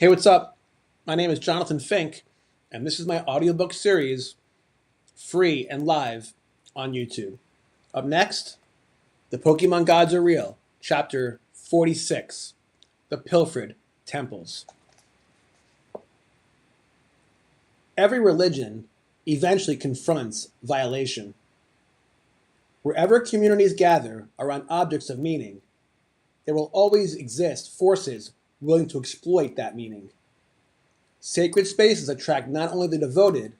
Hey, what's up? My name is Jonathan Fink, and this is my audiobook series, free and live on YouTube. Up next, The Pokemon Gods Are Real, Chapter 46, The Pilfered Temples. Every religion eventually confronts violation. Wherever communities gather around objects of meaning, there will always exist forces willing to exploit that meaning. Sacred spaces attract not only the devoted,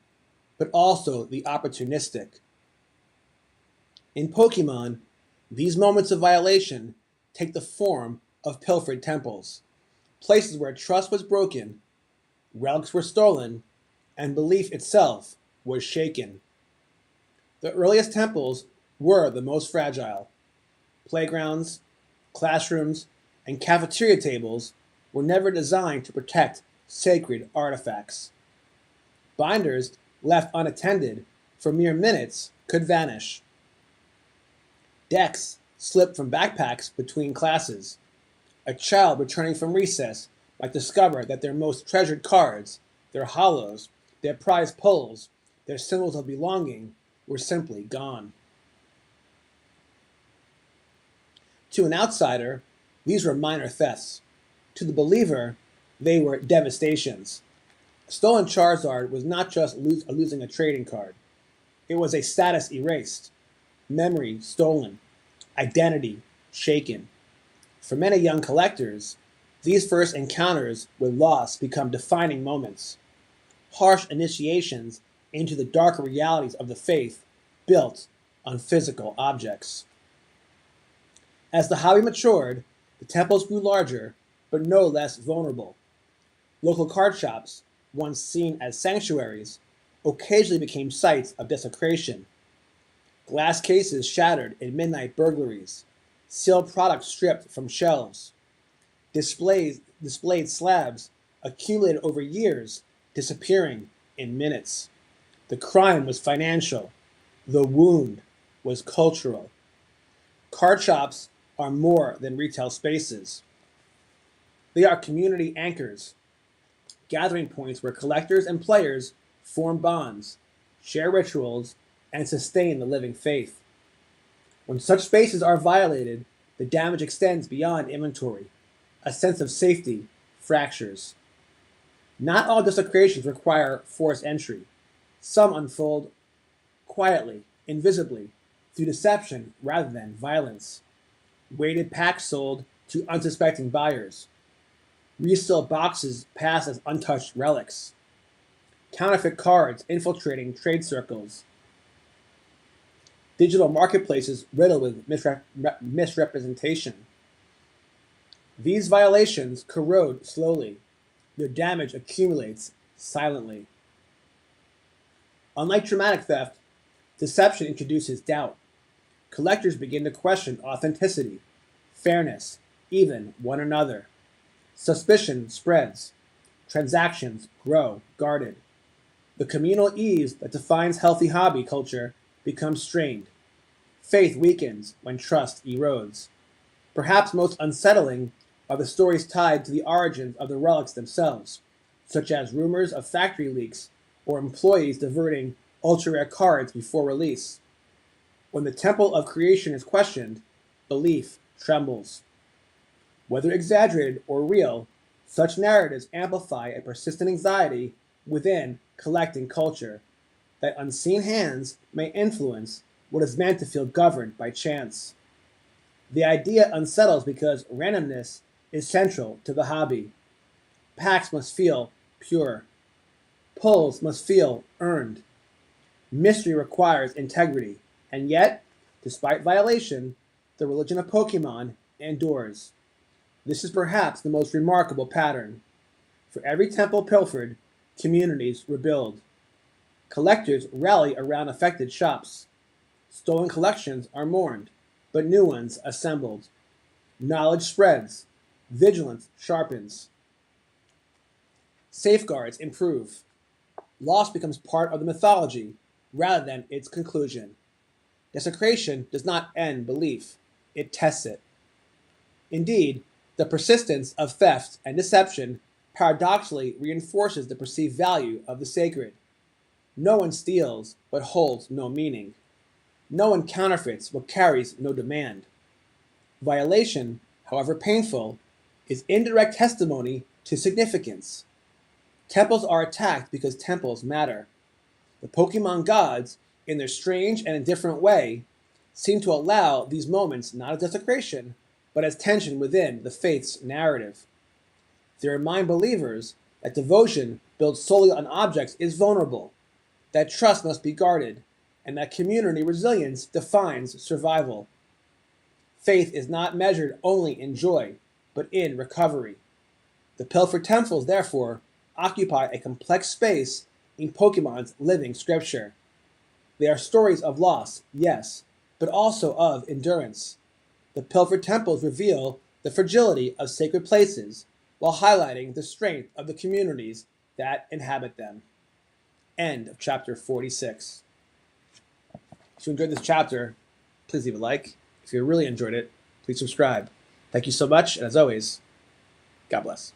but also the opportunistic. In Pokemon, these moments of violation take the form of pilfered temples, places where trust was broken, relics were stolen, and belief itself was shaken. The earliest temples were the most fragile. Playgrounds, classrooms, and cafeteria tables were never designed to protect sacred artifacts. Binders left unattended for mere minutes could vanish. Decks slipped from backpacks between classes. A child returning from recess might discover that their most treasured cards, their hollows, their prized pulls, their symbols of belonging were simply gone. To an outsider, these were minor thefts. To the believer, they were devastations. A stolen Charizard was not just losing a trading card. It was a status erased, memory stolen, identity shaken. For many young collectors, these first encounters with loss become defining moments, harsh initiations into the darker realities of the faith built on physical objects. As the hobby matured, the temples grew larger, but no less vulnerable. Local card shops, once seen as sanctuaries, occasionally became sites of desecration. Glass cases shattered in midnight burglaries, sealed products stripped from shelves, displayed slabs accumulated over years, disappearing in minutes. The crime was financial. The wound was cultural. Card shops are more than retail spaces. They are community anchors, gathering points where collectors and players form bonds, share rituals, and sustain the living faith. When such spaces are violated, the damage extends beyond inventory. A sense of safety fractures. Not all desecrations require forced entry. Some unfold quietly, invisibly, through deception rather than violence. Weighted packs sold to unsuspecting buyers. Resealed boxes pass as untouched relics. Counterfeit cards infiltrating trade circles. Digital marketplaces riddled with misrepresentation. These violations corrode slowly. Their damage accumulates silently. Unlike dramatic theft, deception introduces doubt. Collectors begin to question authenticity, fairness, even one another. Suspicion spreads. Transactions grow guarded. The communal ease that defines healthy hobby culture becomes strained. Faith weakens when trust erodes. Perhaps most unsettling are the stories tied to the origins of the relics themselves, such as rumors of factory leaks or employees diverting ultra-rare cards before release. When the temple of creation is questioned, belief trembles. Whether exaggerated or real, such narratives amplify a persistent anxiety within collecting culture that unseen hands may influence what is meant to feel governed by chance. The idea unsettles because randomness is central to the hobby. Packs must feel pure. Pulls must feel earned. Mystery requires integrity, and yet, despite violation, the religion of Pokemon endures. This is perhaps the most remarkable pattern. For every temple pilfered, communities rebuild. Collectors rally around affected shops. Stolen collections are mourned, but new ones assembled. Knowledge spreads. Vigilance sharpens. Safeguards improve. Loss becomes part of the mythology rather than its conclusion. Desecration does not end belief, it tests it. Indeed, the persistence of theft and deception paradoxically reinforces the perceived value of the sacred. No one steals what holds no meaning. No one counterfeits what carries no demand. Violation, however painful, is indirect testimony to significance. Temples are attacked because temples matter. The Pokemon gods, in their strange and indifferent way, seem to allow these moments not as desecration, but as tension within the faith's narrative. They remind believers that devotion built solely on objects is vulnerable, that trust must be guarded, and that community resilience defines survival. Faith is not measured only in joy, but in recovery. The Pilfered temples, therefore, occupy a complex space in Pokemon's living scripture. They are stories of loss, yes, but also of endurance. The Pilfered temples reveal the fragility of sacred places while highlighting the strength of the communities that inhabit them. End of chapter 46. If you enjoyed this chapter, please leave a like. If you really enjoyed it, please subscribe. Thank you so much, and as always, God bless.